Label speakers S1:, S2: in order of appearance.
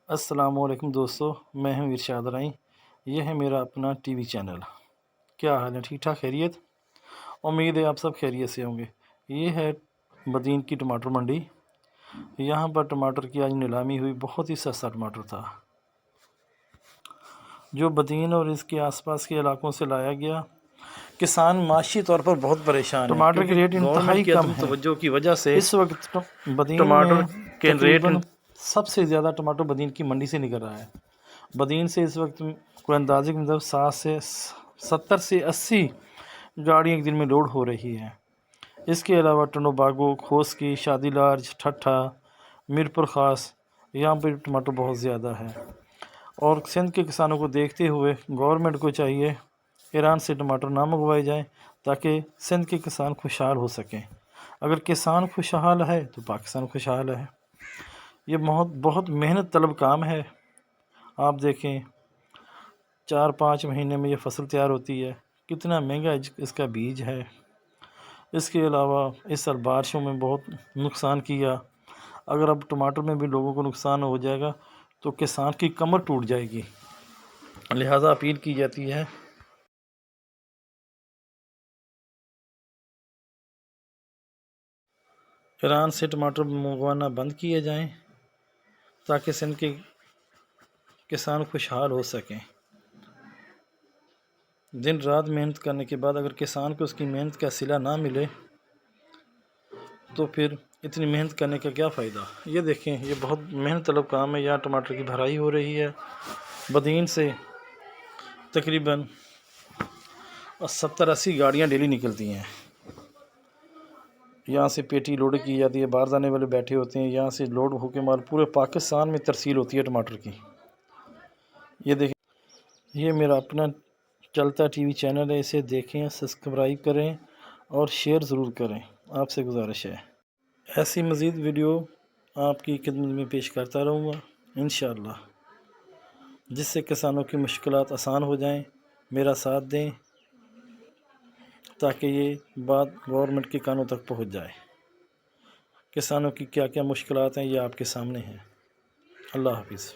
S1: السلام علیکم دوستو، میں ہوں ارشاد رائی۔ یہ ہے میرا اپنا ٹی وی چینل۔ کیا حال ہے؟ ٹھیک ٹھاک خیریت؟ امید ہے آپ سب خیریت سے ہوں گے۔ یہ ہے بدین کی ٹماٹر منڈی۔ یہاں پر ٹماٹر کی آج نیلامی ہوئی۔ بہت ہی سستا ٹماٹر تھا جو بدین اور اس کے آس پاس کے علاقوں سے لایا گیا۔ کسان معاشی طور پر بہت پریشان ہیں۔ ٹماٹر کے ریٹ انتہائی کم ہے۔ توجہ کی وجہ سے اس وقت بدین میں تقریباً سب سے زیادہ ٹماٹر بدین کی منڈی سے نکل رہا ہے۔ بدین سے اس وقت کوئی اندازے کے مطابق 70 سے 80 گاڑیاں ایک دن میں لوڈ ہو رہی ہیں۔ اس کے علاوہ ٹنوباگو، کھوسکی، شادی لارج، ٹھٹھا، میرپور خاص، یہاں پہ ٹماٹر بہت زیادہ ہے۔ اور سندھ کے کسانوں کو دیکھتے ہوئے گورنمنٹ کو چاہیے ایران سے ٹماٹر نہ منگوائے جائیں تاکہ سندھ کے کسان خوشحال ہو سکیں۔ اگر کسان خوشحال ہے تو پاکستان خوشحال ہے۔ یہ بہت محنت طلب کام ہے۔ آپ دیکھیں 4-5 مہینے میں یہ فصل تیار ہوتی ہے۔ کتنا مہنگا اس کا بیج ہے۔ اس کے علاوہ اس سال بارشوں میں بہت نقصان کیا۔ اگر اب ٹماٹر میں بھی لوگوں کو نقصان ہو جائے گا تو کسان کی کمر ٹوٹ جائے گی۔ لہٰذا اپیل کی جاتی ہے ایران سے ٹماٹر منگوانا بند کیے جائیں تاکہ سندھ کے کسان خوشحال ہو سکیں۔ دن رات محنت کرنے کے بعد اگر کسان کو اس کی محنت کا صلہ نہ ملے تو پھر اتنی محنت کرنے کا کیا فائدہ؟ یہ دیکھیں، یہ بہت محنت طلب کام ہے۔ یہاں ٹماٹر کی بھرائی ہو رہی ہے۔ بدین سے تقریباً 70-80 گاڑیاں ڈیلی نکلتی ہیں۔ یہاں سے پیٹی لوڈ کی جاتی ہے، بارزانے والے بیٹھے ہوتے ہیں، یہاں سے لوڈ ہو کے مال پورے پاکستان میں ترسیل ہوتی ہے ٹماٹر کی۔ یہ دیکھیں، یہ میرا اپنا چلتا ٹی وی چینل ہے۔ اسے دیکھیں، سبسکرائب کریں اور شیئر ضرور کریں۔ آپ سے گزارش ہے۔ ایسی مزید ویڈیو آپ کی خدمت میں پیش کرتا رہوں گا انشاءاللہ، جس سے کسانوں کی مشکلات آسان ہو جائیں۔ میرا ساتھ دیں تاکہ یہ بات گورنمنٹ کے کانوں تک پہنچ جائے۔ کسانوں کی کیا کیا مشکلات ہیں یہ آپ کے سامنے ہیں۔ اللہ حافظ۔